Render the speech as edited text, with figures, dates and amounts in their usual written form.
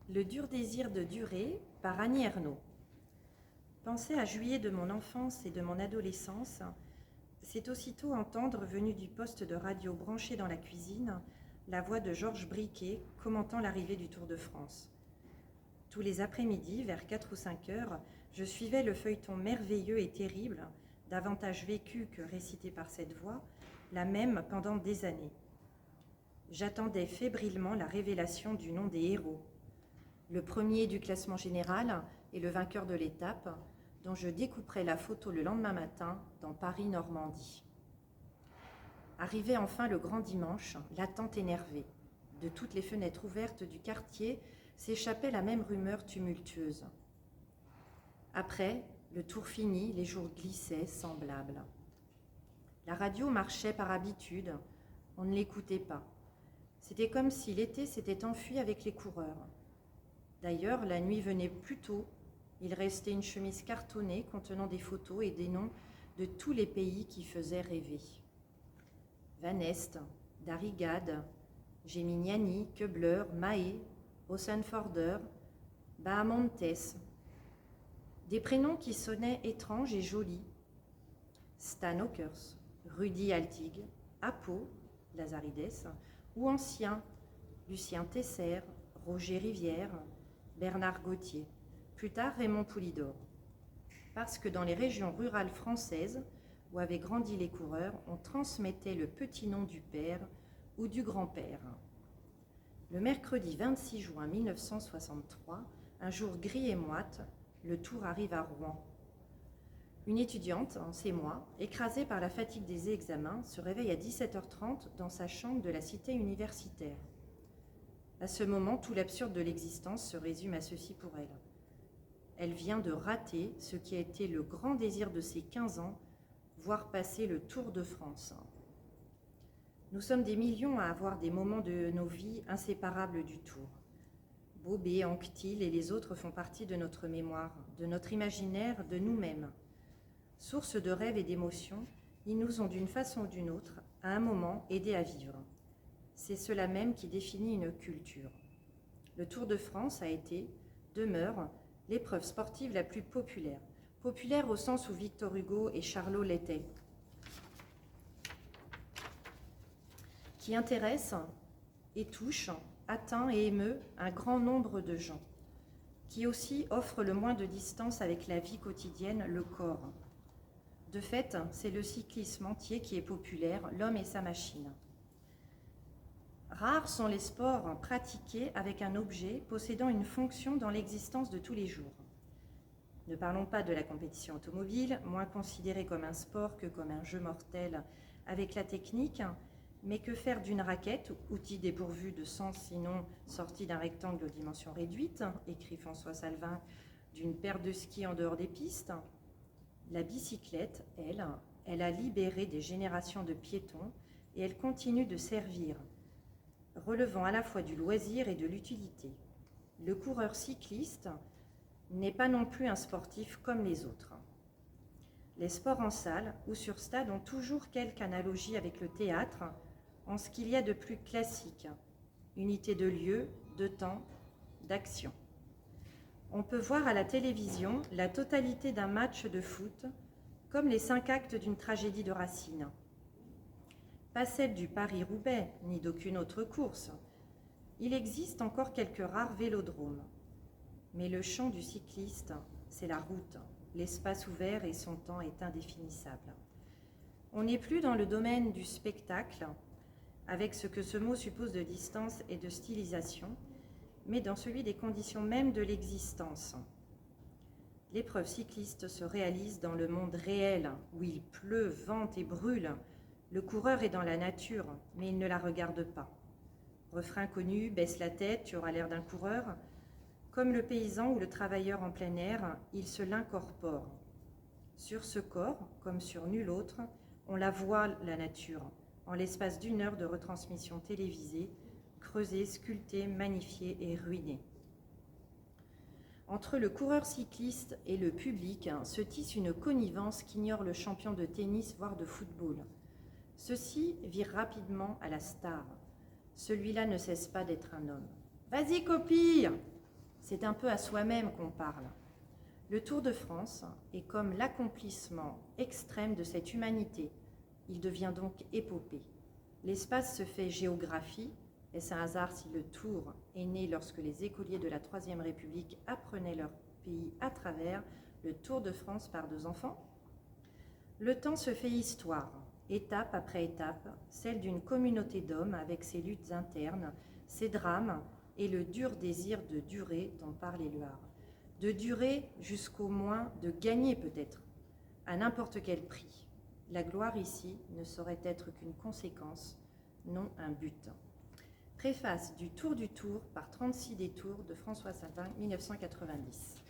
Le dur désir de durer par Annie Ernaux. Penser à juillet de mon enfance et de mon adolescence, c'est aussitôt entendre, venu du poste de radio branché dans la cuisine, la voix de Georges Briquet commentant l'arrivée du Tour de France. Tous les après-midi, vers 4 ou 5 heures, je suivais le feuilleton merveilleux et terrible, davantage vécu que récité par cette voix, la même pendant des années. J'attendais fébrilement la révélation du nom des héros. Le premier du classement général et le vainqueur de l'étape, dont je découperai la photo le lendemain matin dans Paris-Normandie. Arrivait enfin le grand dimanche, l'attente énervée. De toutes les fenêtres ouvertes du quartier s'échappait la même rumeur tumultueuse. Après, le tour fini, les jours glissaient, semblables. La radio marchait par habitude, on ne l'écoutait pas. C'était comme si l'été s'était enfui avec les coureurs. D'ailleurs, la nuit venait plus tôt. Il restait une chemise cartonnée contenant des photos et des noms de tous les pays qui faisaient rêver. Van Est, Darrigade, Gemignani, Köbler, Mahé, Ossenforder, Bahamontes. Des prénoms qui sonnaient étranges et jolis. Stan Ockers, Rudi Altig, Apo, Lazarides, ou anciens, Lucien Tesser, Roger Rivière, Bernard Gauthier, plus tard Raymond Poulidor. Parce que dans les régions rurales françaises, où avaient grandi les coureurs, on transmettait le petit nom du père ou du grand-père. Le mercredi 26 juin 1963, un jour gris et moite, le Tour arrive à Rouen. Une étudiante, c'est moi, écrasée par la fatigue des examens, se réveille à 17h30 dans sa chambre de la cité universitaire. À ce moment, tout l'absurde de l'existence se résume à ceci pour elle. Elle vient de rater ce qui a été le grand désir de ses 15 ans, voir passer le Tour de France. Nous sommes des millions à avoir des moments de nos vies inséparables du Tour. Bobet, Anquetil et les autres font partie de notre mémoire, de notre imaginaire, de nous-mêmes. Source de rêves et d'émotions, ils nous ont d'une façon ou d'une autre, à un moment, aidés à vivre. C'est cela même qui définit une culture. Le Tour de France a été, demeure, l'épreuve sportive la plus populaire. Populaire au sens où Victor Hugo et Charlot l'étaient. Qui intéresse et touche, atteint et émeut un grand nombre de gens. Qui aussi offre le moins de distance avec la vie quotidienne, le corps. De fait, c'est le cyclisme entier qui est populaire, l'homme et sa machine. Rares sont les sports pratiqués avec un objet possédant une fonction dans l'existence de tous les jours. Ne parlons pas de la compétition automobile, moins considérée comme un sport que comme un jeu mortel avec la technique, mais que faire d'une raquette, outil dépourvu de sens sinon sorti d'un rectangle aux dimensions réduites, écrit François Salvin, d'une paire de skis en dehors des pistes. La bicyclette, elle a libéré des générations de piétons et elle continue de servir, relevant à la fois du loisir et de l'utilité. Le coureur cycliste n'est pas non plus un sportif comme les autres. Les sports en salle ou sur stade ont toujours quelque analogie avec le théâtre, en ce qu'il y a de plus classique, unité de lieu, de temps, d'action. On peut voir à la télévision la totalité d'un match de foot, comme les 5 actes d'une tragédie de Racine. Pas celle du Paris-Roubaix, ni d'aucune autre course. Il existe encore quelques rares vélodromes. Mais le champ du cycliste, c'est la route, l'espace ouvert et son temps est indéfinissable. On n'est plus dans le domaine du spectacle, avec ce que ce mot suppose de distance et de stylisation, mais dans celui des conditions mêmes de l'existence. L'épreuve cycliste se réalise dans le monde réel, où il pleut, vente et brûle. Le coureur est dans la nature, mais il ne la regarde pas. Refrain connu, baisse la tête, tu auras l'air d'un coureur. Comme le paysan ou le travailleur en plein air, il se l'incorpore. Sur ce corps, comme sur nul autre, on la voit, la nature, en l'espace d'1 heure de retransmission télévisée, creusée, sculptée, magnifiée et ruinée. Entre le coureur cycliste et le public se tisse une connivence qu'ignore le champion de tennis, voire de football. Ceci vire rapidement à la star. Celui-là ne cesse pas d'être un homme. « Vas-y, copie !» C'est un peu à soi-même qu'on parle. Le Tour de France est comme l'accomplissement extrême de cette humanité. Il devient donc épopée. L'espace se fait géographie. Est-ce un hasard si le Tour est né lorsque les écoliers de la Troisième République apprenaient leur pays à travers le Tour de France par 2 enfants? Le temps se fait histoire, étape après étape, celle d'une communauté d'hommes avec ses luttes internes, ses drames et le dur désir de durer dont parle Éluard. De durer jusqu'au moins de gagner peut-être, à n'importe quel prix. La gloire ici ne saurait être qu'une conséquence, non un but. Préface du Tour par 36 détours de François Sapin, 1990.